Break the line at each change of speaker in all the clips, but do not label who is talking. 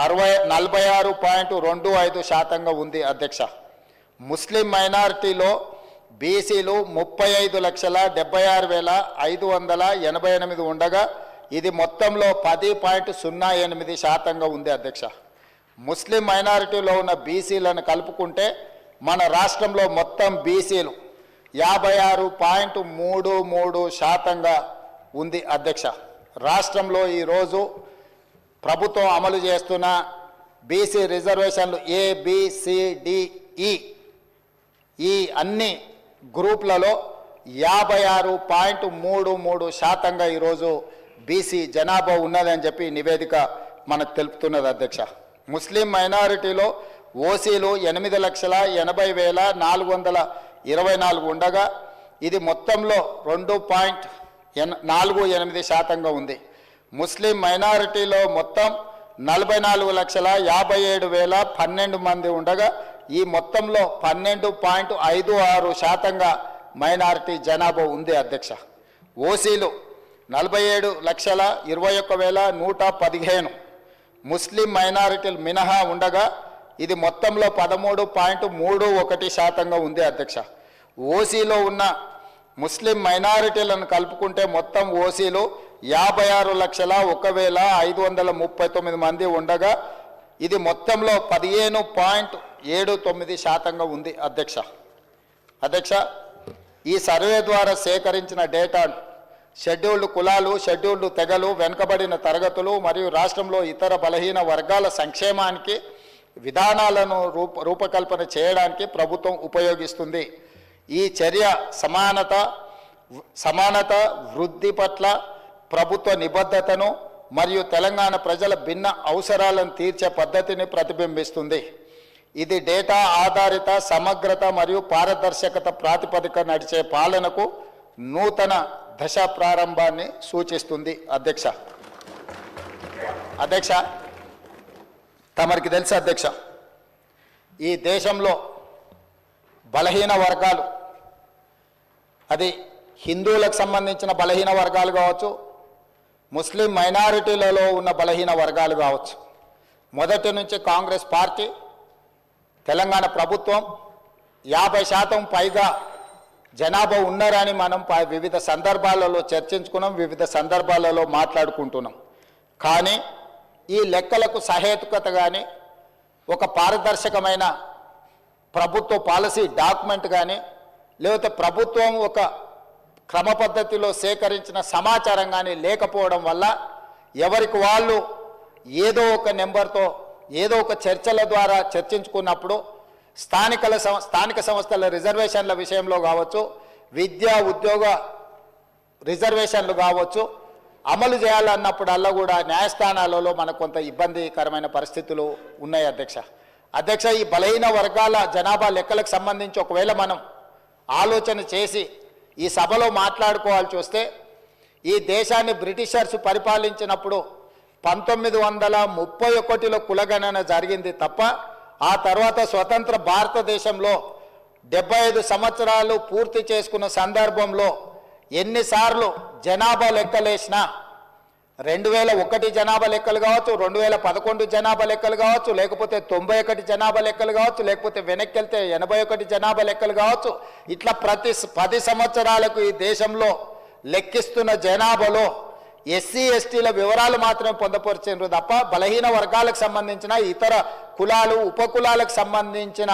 46.25% ఉంది అధ్యక్ష. ముస్లిం మైనారిటీలో బీసీలు 35,76,588 ఉండగా ఇది మొత్తంలో 10.08% ఉంది అధ్యక్ష. ముస్లిం మైనారిటీలో ఉన్న బీసీలను కలుపుకుంటే మన రాష్ట్రంలో మొత్తం బీసీలు 56.33% ఉంది అధ్యక్ష. రాష్ట్రంలో ఈరోజు ప్రభుత్వం అమలు చేస్తున్న బీసీ రిజర్వేషన్లు ABCDE ఈ అన్ని గ్రూపులలో 56.33% ఈరోజు బీసీ జనాభా ఉన్నదని చెప్పి నివేదిక మనకు తెలుపుతున్నది అధ్యక్ష. ముస్లిం మైనారిటీలో ఓసీలు 8,80,424 ఉండగా ఇది మొత్తంలో 2.48% ఉంది. ముస్లిం మైనారిటీలో మొత్తం 44,57,012 మంది ఉండగా ఈ మొత్తంలో 12.56% మైనారిటీ జనాభా ఉంది అధ్యక్ష. ఓసీలు 47,21,115 ముస్లిం మైనారిటీలు మినహా ఉండగా ఇది మొత్తంలో 13.31% ఉంది అధ్యక్ష. ఓసీలో ఉన్న ముస్లిం మైనారిటీలను కలుపుకుంటే మొత్తం ఓసీలు 56,01,539 మంది ఉండగా ఇది మొత్తంలో 15.79% ఉంది అధ్యక్ష. ఈ సర్వే ద్వారా సేకరించిన డేటాను షెడ్యూల్డ్ కులాలు, షెడ్యూల్డ్ తెగలు, వెనుకబడిన తరగతులు మరియు రాష్ట్రంలో ఇతర బలహీన వర్గాల సంక్షేమానికి విధానాలను రూపకల్పన చేయడానికి ప్రభుత్వం ఉపయోగిస్తుంది. ఈ చర్య సమానత వృద్ధి పట్ల ప్రభుత్వ నిబద్ధతను మరియు తెలంగాణ ప్రజల భిన్న అవసరాలను తీర్చే పద్ధతిని ప్రతిబింబిస్తుంది. ఇది డేటా ఆధారిత సమగ్రత మరియు పారదర్శకత ప్రాతిపదిక నడిచే పాలనకు నూతన దశ ప్రారంభాన్ని సూచిస్తుంది అధ్యక్ష. తమరికి తెలుసు అధ్యక్ష, ఈ దేశంలో బలహీన వర్గాలు, అది హిందువులకు సంబంధించిన బలహీన వర్గాలు కావచ్చు, ముస్లిం మైనారిటీలలో ఉన్న బలహీన వర్గాలు కావచ్చు, మొదటి నుంచి కాంగ్రెస్ పార్టీ, తెలంగాణ ప్రభుత్వం 50% పైగా జనాభా ఉన్నారని మనం వివిధ సందర్భాలలో చర్చించుకున్నాం, వివిధ సందర్భాలలో మాట్లాడుకుంటున్నాం. కానీ ఈ లెక్కలకు సహేతుకత కానీ ఒక పారదర్శకమైన ప్రభుత్వ పాలసీ డాక్యుమెంట్ కానీ లేకపోతే ప్రభుత్వం ఒక క్రమ పద్ధతిలో సేకరించిన సమాచారం కానీ లేకపోవడం వల్ల ఎవరికి వాళ్ళు ఏదో ఒక నెంబర్తో ఏదో ఒక చర్చల ద్వారా చర్చించుకున్నప్పుడు స్థానిక సంస్థల రిజర్వేషన్ల విషయంలో కావచ్చు, విద్యా ఉద్యోగ రిజర్వేషన్లు కావచ్చు, అమలు చేయాలన్నప్పుడల్లా కూడా న్యాయస్థానాలలో మనకు కొంత ఇబ్బందికరమైన పరిస్థితులు ఉన్నాయి అధ్యక్ష. ఈ బలహీన వర్గాల జనాభా లెక్కలకు సంబంధించి ఒకవేళ మనం ఆలోచన చేసి ఈ సభలో మాట్లాడుకోవాల్సి వస్తే ఈ దేశాన్ని బ్రిటిషర్స్ పరిపాలించినప్పుడు 1931లో కులగణన జరిగింది తప్ప ఆ తర్వాత స్వతంత్ర భారతదేశంలో 75 సంవత్సరాలు పూర్తి చేసుకున్న సందర్భంలో ఎన్నిసార్లు జనాభా లెక్కలేసినా 2001 జనాభా లెక్కలు కావచ్చు, 2011 జనాభా లెక్కలు కావచ్చు, లేకపోతే 91 జనాభా లెక్కలు కావచ్చు, లేకపోతే వెనక్కి వెళ్తే 81 జనాభా లెక్కలు కావచ్చు, ఇట్లా ప్రతి 10 సంవత్సరాలకు ఈ దేశంలో లెక్కిస్తున్న జనాభాలో ఎస్సీ ఎస్టీల వివరాలు మాత్రమే పొందపరిచారు తప్ప బలహీన వర్గాలకు సంబంధించిన ఇతర కులాలు ఉపకులాలకు సంబంధించిన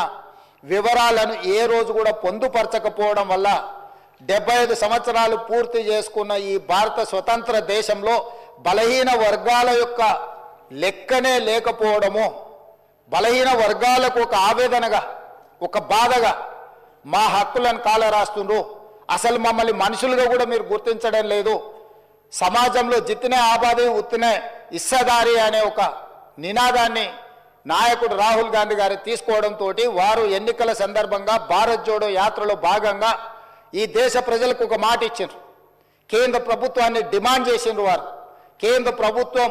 వివరాలను ఏ రోజు కూడా పొందుపరచకపోవడం వల్ల 75 సంవత్సరాలు పూర్తి చేసుకున్న ఈ భారత స్వతంత్ర దేశంలో బలహీన వర్గాల యొక్క లెక్కనే లేకపోవడము, బలహీన వర్గాలకు ఒక ఆవేదనగా ఒక బాధగా మా హక్కులను కాలరాస్తుండ్రు, అసలు మమ్మల్ని మనుషులుగా కూడా మీరు గుర్తించడం లేదు, సమాజంలో జిత్తినే ఆబాది ఉత్తినే ఇస్సదారి అనే ఒక నినాదాన్ని నాయకుడు రాహుల్ గాంధీ గారు తీసుకోవడంతో వారు ఎన్నికల సందర్భంగా భారత్ జోడో యాత్రలో భాగంగా ఈ దేశ ప్రజలకు ఒక మాట ఇచ్చారు. కేంద్ర ప్రభుత్వాన్ని డిమాండ్ చేసిండ్రు. వారు కేంద్ర ప్రభుత్వం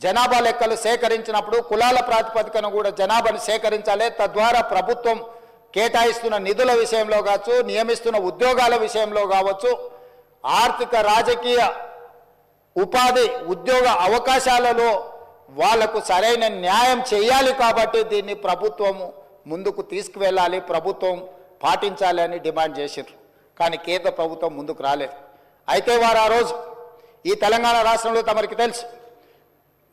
జనాభా లెక్కలు సేకరించినప్పుడు కులాల ప్రాతిపదికన కూడా జనాభాను సేకరించాలి, తద్వారా ప్రభుత్వం కేటాయిస్తున్న నిధుల విషయంలో కావచ్చు, నియమిస్తున్న ఉద్యోగాల విషయంలో కావచ్చు, ఆర్థిక రాజకీయ ఉపాధి ఉద్యోగ అవకాశాలలో వాళ్లకు సరైన న్యాయం చేయాలి కాబట్టి దీన్ని ప్రభుత్వము ముందుకు తీసుకువెళ్ళాలి, ప్రభుత్వం పాటించాలి అని డిమాండ్ చేశారు. కానీ కేంద్ర ప్రభుత్వం ముందుకు రాలేదు. అయితే వారు ఆ రోజు ఈ తెలంగాణ రాష్ట్రంలో తమరికి తెలుసు,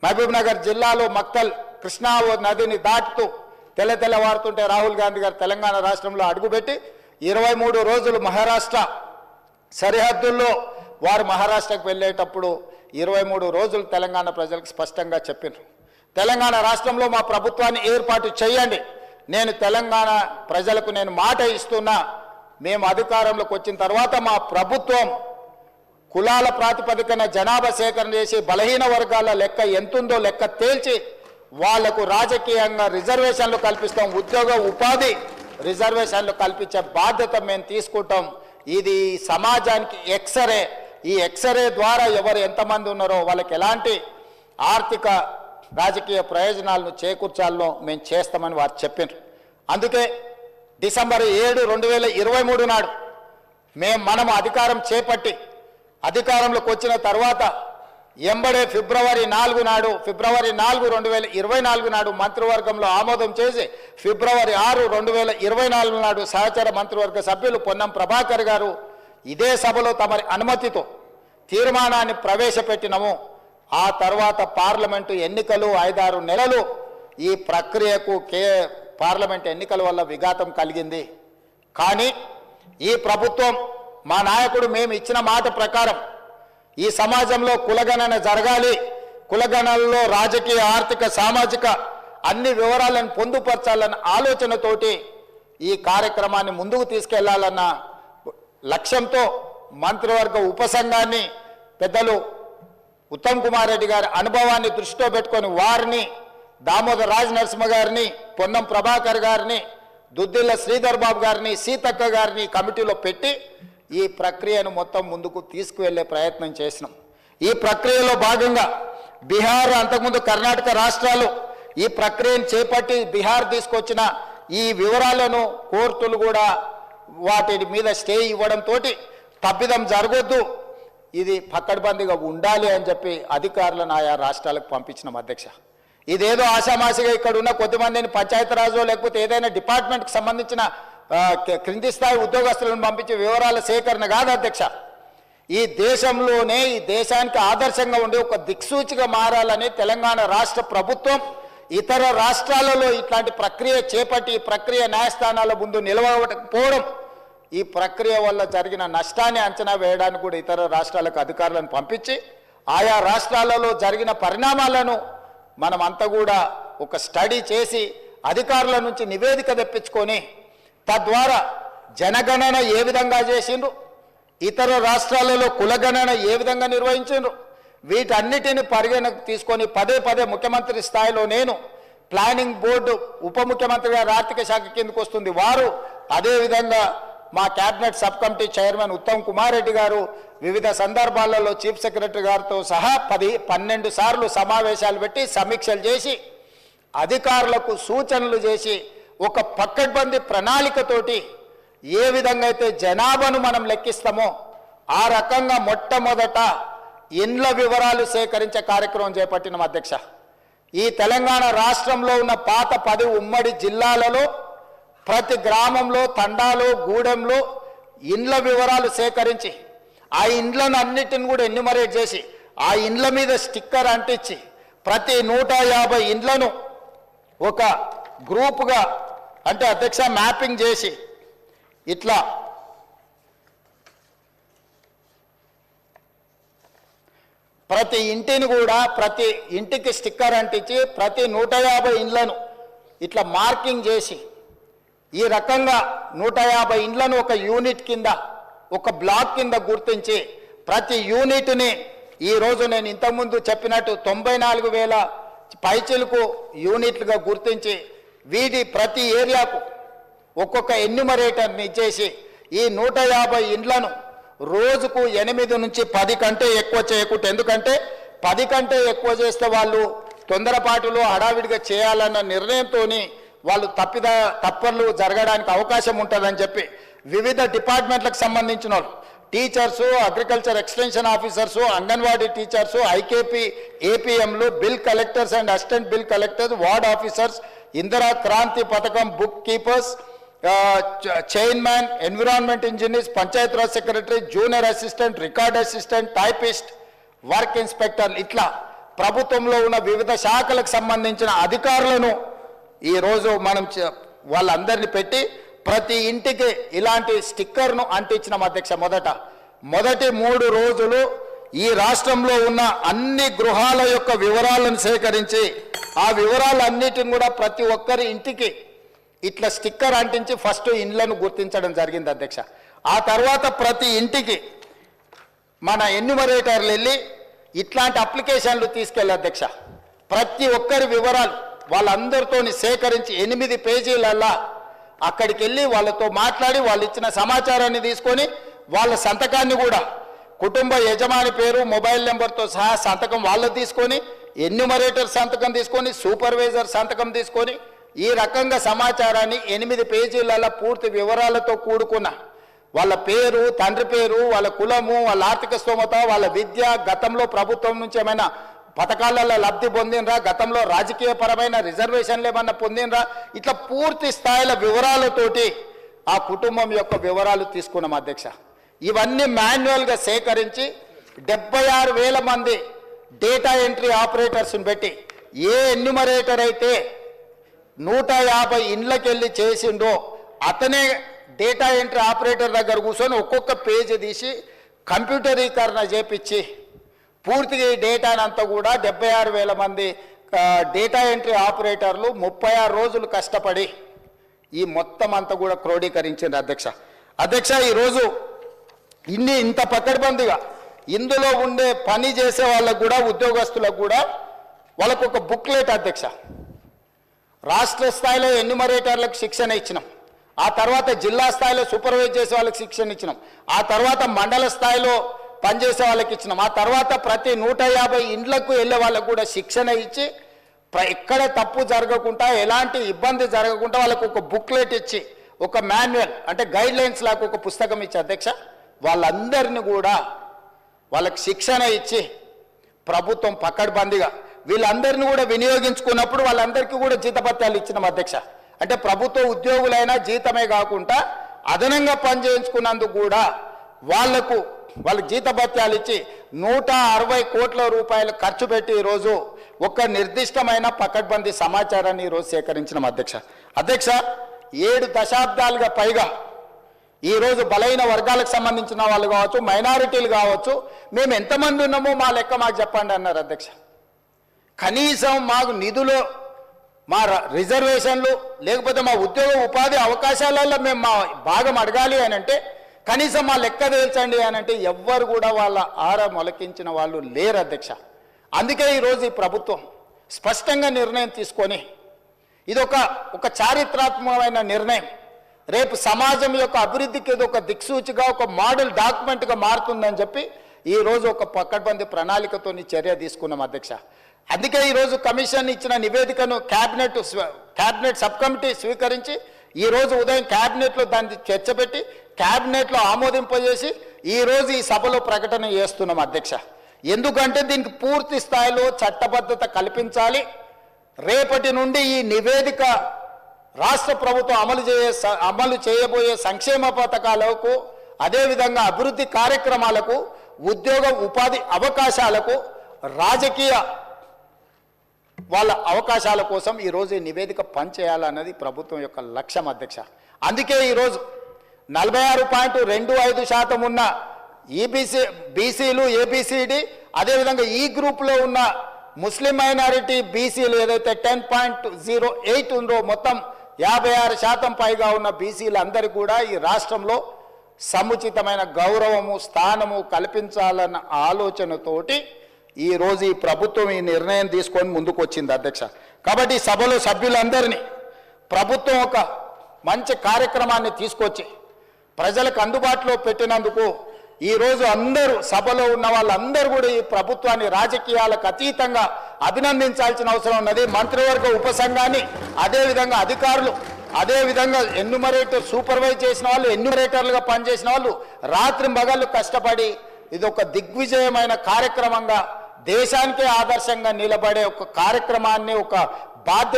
మహబూబ్ నగర్ జిల్లాలో మక్తల్ కృష్ణా నదిని దాటుతూ తెల్లవారుతుంటే రాహుల్ గాంధీ గారు తెలంగాణ రాష్ట్రంలో అడుగుపెట్టి 23 రోజులు మహారాష్ట్ర సరిహద్దుల్లో వారు మహారాష్ట్రకు వెళ్ళేటప్పుడు 23 రోజులు తెలంగాణ ప్రజలకు స్పష్టంగా చెప్పారు, తెలంగాణ రాష్ట్రంలో మా ప్రభుత్వాన్ని ఏర్పాటు చేయండి, నేను తెలంగాణ ప్రజలకు నేను మాట ఇస్తున్నా, మేము అధికారంలోకి వచ్చిన తర్వాత మా ప్రభుత్వం కులాల ప్రాతిపదికన జనాభా సేకరణ చేసి బలహీన వర్గాల లెక్క ఎంతుందో లెక్క తేల్చి వాళ్లకు రాజకీయంగా రిజర్వేషన్లు కల్పిస్తాం, ఉద్యోగ ఉపాధి రిజర్వేషన్లు కల్పించే బాధ్యత మేము తీసుకుంటాం. ఇది సమాజానికి ఎక్స్రే, ఈ ఎక్స్రే ద్వారా ఎవరు ఎంతమంది ఉన్నారో వాళ్ళకి ఎలాంటి ఆర్థిక రాజకీయ ప్రయోజనాలను చేకూర్చాలో మేము చేస్తామని వారు చెప్పారు. అందుకే డిసెంబర్ 7, 2023 నాడు మనం అధికారం చేపట్టి అధికారంలోకి వచ్చిన తర్వాత ఎంబడే ఫిబ్రవరి 4 నాడు 2024 నాడు మంత్రివర్గంలో ఆమోదం చేసి ఫిబ్రవరి 6, 2024 నాడు సహచర మంత్రివర్గ సభ్యులు పొన్నం ప్రభాకర్ గారు ఇదే సభలో తమరి అనుమతితో తీర్మానాన్ని ప్రవేశపెట్టినము. ఆ తర్వాత పార్లమెంటు ఎన్నికలు 5-6 నెలలు ఈ ప్రక్రియకు పార్లమెంట్ ఎన్నికల వల్ల విఘాతం కలిగింది. కానీ ఈ ప్రభుత్వం మా నాయకుడు మేము ఇచ్చిన మాట ప్రకారం ఈ సమాజంలో కులగణన జరగాలి, కులగణనలో రాజకీయ ఆర్థిక సామాజిక అన్ని వివరాలను పొందుపరచాలన్న ఆలోచనతోటి ఈ కార్యక్రమాన్ని ముందుకు తీసుకెళ్లాలన్న లక్ష్యంతో మంత్రివర్గ ఉపసంఘాన్ని పెద్దలు ఉత్తమ్ కుమార్ రెడ్డి గారి అనుభవాన్ని దృష్టిలో పెట్టుకొని వారిని దామోదర్ రాజ్ నరసింహ గారిని, పొన్నం ప్రభాకర్ గారిని, దుద్దిల్ల శ్రీధర్ బాబు గారిని, సీతక్క గారిని కమిటీలో పెట్టి ఈ ప్రక్రియను మొత్తం ముందుకు తీసుకువెళ్లే ప్రయత్నం చేసినాం. ఈ ప్రక్రియలో భాగంగా బీహార్, అంతకుముందు కర్ణాటక రాష్ట్రాలు ఈ ప్రక్రియను చేపట్టి బీహార్ తీసుకొచ్చిన ఈ వివరాలను కోర్టులు కూడా వాటి మీద స్టే ఇవ్వడంతో తప్పిదం జరగొద్దు, ఇది పక్కడబందీగా ఉండాలి అని చెప్పి అధికారులను ఆయా రాష్ట్రాలకు పంపించినాం అధ్యక్ష. ఇదేదో ఆషామాషిగా ఇక్కడ ఉన్న కొద్దిమందిని పంచాయతీరాజు లేకపోతే ఏదైనా డిపార్ట్మెంట్కి సంబంధించిన క్రింది స్థాయి ఉద్యోగస్తులను పంపించే వివరాల సేకరణ కాదు అధ్యక్ష. ఈ దేశంలోనే ఈ దేశానికి ఆదర్శంగా ఉండే ఒక దిక్సూచిగా మారాలని తెలంగాణ రాష్ట్ర ప్రభుత్వం ఇతర రాష్ట్రాలలో ఇట్లాంటి ప్రక్రియ చేపట్టి ఈ ప్రక్రియ న్యాయస్థానాల ముందు నిలవకపోవడం, ఈ ప్రక్రియ వల్ల జరిగిన నష్టాన్ని అంచనా వేయడానికి కూడా ఇతర రాష్ట్రాలకు అధికారులను పంపించి ఆయా రాష్ట్రాలలో జరిగిన పరిణామాలను మనమంతా కూడా ఒక స్టడీ చేసి అధికారుల నుంచి నివేదిక తెప్పించుకొని తద్వారా జనగణన ఏ విధంగా చేసిండ్రు, ఇతర రాష్ట్రాలలో కులగణన ఏ విధంగా నిర్వహించిండ్రు, వీటన్నిటిని పరిగణకు తీసుకొని పదే ముఖ్యమంత్రి స్థాయిలో నేను, ప్లానింగ్ బోర్డు ఉప ముఖ్యమంత్రి గారు ఆర్థిక శాఖ కిందకు వస్తుంది వారు, అదేవిధంగా మా cabinet sub committee chairman Uttam Kumar Reddy గారు వివిధ సందర్భాలలో చీఫ్ సెక్రటరీ గారితో సహా 12 సార్లు సమావేశాలు పెట్టి సమీక్షలు చేసి అధికారులకు సూచనలు చేసి ఒక పక్కడ్బందీ ప్రణాళికతోటి ఏ విధంగా అయితే జనాభాను మనం లెక్కిస్తామో ఆ రకంగా మొట్టమొదట ఇండ్ల వివరాలు సేకరించే కార్యక్రమం చేపట్టిన అధ్యక్ష. ఈ తెలంగాణ రాష్ట్రంలో ఉన్న పాత 10 ఉమ్మడి జిల్లాలలో ప్రతి గ్రామంలో, తండాలో, గూడెంలో ఇండ్ల వివరాలు సేకరించి ఆ ఇండ్లను అన్నిటిని కూడా ఎన్యూమరేట్ చేసి ఆ ఇండ్ల మీద స్టిక్కర్ అంటించి ప్రతి 150 ఇండ్లను ఒక గ్రూపుగా అంటే అధ్యక్ష మ్యాపింగ్ చేసి ఇట్లా ప్రతి ఇంటిని కూడా ప్రతి ఇంటికి స్టిక్కర్ అంటించి ప్రతి 150 ఇండ్లను ఇట్లా మార్కింగ్ చేసి ఈ రకంగా 150 ఇండ్లను ఒక యూనిట్ కింద ఒక బ్లాక్ కింద గుర్తించి ప్రతి యూనిట్ని ఈరోజు నేను ఇంతకుముందు చెప్పినట్టు 94,000 పైచిలకు యూనిట్లుగా గుర్తించి వీటి ప్రతి ఏరియాకు ఒక్కొక్క ఎన్యూమరేటర్ని ఇచ్చేసి ఈ 150 ఇండ్లను రోజుకు 8 నుంచి 10 కంటే ఎక్కువ చేయకూడదు. ఎందుకంటే 10 కంటే ఎక్కువ చేస్తే వాళ్ళు తొందరపాటులో హడావిడిగా చేయాలన్న నిర్ణయంతో వాళ్ళు తప్పర్లు జరగడానికి అవకాశం ఉంటుందని చెప్పి వివిధ డిపార్ట్మెంట్లకు సంబంధించిన వాళ్ళు teachers, agriculture extension officers, Anganwadi teachers, IKP ఏపీఎంలు, bill collectors and assistant bill collectors, ward officers, Indira Kranti పథకం book keepers, chairman, environment engineers, Panchayati Raj secretary, junior assistant, record assistant, typist, work inspector, ఇట్లా ప్రభుత్వంలో ఉన్న వివిధ శాఖలకు సంబంధించిన అధికారులను ఈరోజు మనం వాళ్ళందరినీ పెట్టి ప్రతి ఇంటికి ఇలాంటి స్టిక్కర్ను అంటించినాం అధ్యక్ష. మొదటి 3 రోజులు ఈ రాష్ట్రంలో ఉన్న అన్ని గృహాల యొక్క వివరాలను సేకరించి ఆ వివరాలన్నిటిని కూడా ప్రతి ఒక్కరి ఇంటికి ఇట్లా స్టిక్కర్ అంటించి ఫస్ట్ ఇండ్లను గుర్తించడం జరిగింది అధ్యక్ష. ఆ తర్వాత ప్రతి ఇంటికి మన ఎన్యూమరేటర్లు వెళ్ళి ఇట్లాంటి అప్లికేషన్లు తీసుకెళ్ళి అధ్యక్ష ప్రతి ఒక్కరి వివరాలు వాళ్ళందరితో సేకరించి 8 పేజీలల్లా అక్కడికి వెళ్ళి వాళ్ళతో మాట్లాడి వాళ్ళు ఇచ్చిన సమాచారాన్ని తీసుకొని వాళ్ళ సంతకాన్ని కూడా కుటుంబ యజమాని పేరు, మొబైల్ నెంబర్తో సహా సంతకం వాళ్ళు తీసుకొని, ఎన్యూమరేటర్ సంతకం తీసుకొని, సూపర్వైజర్ సంతకం తీసుకొని ఈ రకంగా సమాచారాన్ని 8 పేజీలలో పూర్తి వివరాలతో కూడుకున్న వాళ్ళ పేరు, తండ్రి పేరు, వాళ్ళ కులము, వాళ్ళ ఆర్థిక స్తోమత, వాళ్ళ విద్య, గతంలో ప్రభుత్వం నుంచి ఏమైనా పథకాలలో లబ్ధి పొందినరా, గతంలో రాజకీయపరమైన రిజర్వేషన్లు ఏమన్నా పొందినరా, ఇట్లా పూర్తి స్థాయిల వివరాలతోటి ఆ కుటుంబం యొక్క వివరాలు తీసుకున్నాం అధ్యక్ష. ఇవన్నీ మాన్యువల్గా సేకరించి 76,000 మంది డేటా ఎంట్రీ ఆపరేటర్స్ని పెట్టి ఏ ఎన్యూమరేటర్ అయితే 150 ఇండ్లకెళ్ళి చేసిండో అతనే డేటా ఎంట్రీ ఆపరేటర్ దగ్గర కూర్చొని ఒక్కొక్క పేజీ తీసి కంప్యూటరీకరణ చేపించి పూర్తిగా ఈ డేటానంతా కూడా 76,000 మంది డేటా ఎంట్రీ ఆపరేటర్లు 36 రోజులు కష్టపడి ఈ మొత్తం అంతా కూడా క్రోడీకరించింది అధ్యక్ష. ఈరోజు ఇంత పకడ్బందీగా ఇందులో ఉండే పని చేసే వాళ్ళకు కూడా, ఉద్యోగస్తులకు కూడా వాళ్ళకు ఒక బుక్లెట్ అధ్యక్ష. రాష్ట్ర స్థాయిలో ఎన్యూమరేటర్లకు శిక్షణ ఇచ్చినాం, ఆ తర్వాత జిల్లా స్థాయిలో సూపర్వైజ్ చేసే వాళ్ళకి శిక్షణ ఇచ్చినాం, ఆ తర్వాత మండల స్థాయిలో పనిచేసే వాళ్ళకి ఇచ్చినాం, ఆ తర్వాత ప్రతి 150 ఇండ్లకు వెళ్ళే వాళ్ళకు కూడా శిక్షణ ఇచ్చి ఎక్కడ తప్పు జరగకుండా, ఎలాంటి ఇబ్బంది జరగకుండా వాళ్ళకు ఒక బుక్లెట్ ఇచ్చి, ఒక మాన్యువల్ అంటే గైడ్ లైన్స్ లాగా ఒక పుస్తకం ఇచ్చి అధ్యక్ష వాళ్ళందరినీ కూడా వాళ్ళకి శిక్షణ ఇచ్చి ప్రభుత్వం పకడ్బందీగా వీళ్ళందరినీ కూడా వినియోగించుకున్నప్పుడు వాళ్ళందరికీ కూడా జీతభత్యాలు ఇచ్చినాం అధ్యక్ష. అంటే ప్రభుత్వ ఉద్యోగులైనా జీతమే కాకుండా అదనంగా పనిచేయించుకున్నందుకు కూడా వాళ్ళకు జీతభత్యాలు ఇచ్చి 160 కోట్ల రూపాయలు ఖర్చు పెట్టి ఈరోజు ఒక నిర్దిష్టమైన పకడ్బందీ సమాచారాన్ని ఈరోజు సేకరించినాం అధ్యక్ష. 7 దశాబ్దాలుగా పైగా ఈరోజు బలైన వర్గాలకు సంబంధించిన వాళ్ళు కావచ్చు, మైనారిటీలు కావచ్చు, మేము ఎంతమంది ఉన్నామో మా లెక్క మాకు చెప్పండి అన్నారు అధ్యక్ష. కనీసం మాకు నిధులు, మా రిజర్వేషన్లు, లేకపోతే మా ఉద్యోగ ఉపాధి అవకాశాలలో మేము మా భాగం అడగాలి అని అంటే కనీసం మా లెక్క తేల్చండి అని అంటే ఎవ్వరు కూడా వాళ్ళ ఆర మొలకించిన వాళ్ళు లేరు అధ్యక్ష. అందుకే ఈరోజు ఈ ప్రభుత్వం స్పష్టంగా నిర్ణయం తీసుకొని ఇది ఒక చారిత్రాత్మకమైన నిర్ణయం, రేపు సమాజం యొక్క అభివృద్ధికి ఇది ఒక దిక్సూచిగా, ఒక మోడల్ డాక్యుమెంట్గా మారుతుందని చెప్పి ఈరోజు ఒక పకడ్బందీ ప్రణాళికతో చర్య తీసుకున్నాం అధ్యక్ష. అందుకే ఈరోజు కమిషన్ ఇచ్చిన నివేదికను క్యాబినెట్ సబ్ కమిటీ స్వీకరించి ఈరోజు ఉదయం క్యాబినెట్లో దాన్ని చర్చ పెట్టి క్యాబినెట్లో ఆమోదింపజేసి ఈరోజు ఈ సభలో ప్రకటన చేస్తున్నాం అధ్యక్ష. ఎందుకంటే దీనికి పూర్తి స్థాయిలో చట్టబద్ధత కల్పించాలి. రేపటి నుండి ఈ నివేదిక రాష్ట్ర ప్రభుత్వం అమలు చేయబోయే సంక్షేమ పథకాలకు, అదేవిధంగా అభివృద్ధి కార్యక్రమాలకు, ఉద్యోగ ఉపాధి అవకాశాలకు, రాజకీయ వాళ్ళ అవకాశాల కోసం ఈరోజు ఈ నివేదిక పనిచేయాలన్నది ప్రభుత్వం యొక్క లక్ష్యం అధ్యక్ష. అందుకే ఈరోజు 46.25% ఉన్న బీసీలు, ఏబిసిడి, అదేవిధంగా ఈ గ్రూప్లో ఉన్న ముస్లిం మైనారిటీ బీసీలు ఏదైతే 10.08 ఉందో మొత్తం 56% పైగా ఉన్న బీసీలందరికీ కూడా ఈ రాష్ట్రంలో సముచితమైన గౌరవము, స్థానము కల్పించాలన్న ఆలోచనతోటి ఈరోజు ఈ ప్రభుత్వం ఈ నిర్ణయం తీసుకొని ముందుకు వచ్చింది అధ్యక్ష. కాబట్టి సభలో సభ్యులందరినీ ప్రభుత్వం ఒక మంచి కార్యక్రమాన్ని తీసుకొచ్చి ప్రజలకు అందుబాటులో పెట్టినందుకు ఈరోజు అందరూ సభలో ఉన్న వాళ్ళందరూ కూడా ఈ ప్రభుత్వాన్ని రాజకీయాలకు అతీతంగా అభినందించాల్సిన అవసరం ఉన్నది. మంత్రివర్గ ఉపసంఘాన్ని, అదేవిధంగా అధికారులు అదేవిధంగా ఎన్యూమరేటర్ సూపర్వైజ్ చేసిన వాళ్ళు, ఎన్యూమరేటర్లుగా పనిచేసిన వాళ్ళు రాత్రి మగళ్ళు కష్టపడి ఇది ఒక దిగ్విజయమైన కార్యక్రమంగా దేశానికే ఆదర్శంగా నిలబడే ఒక కార్యక్రమాన్ని, ఒక బాధ్యత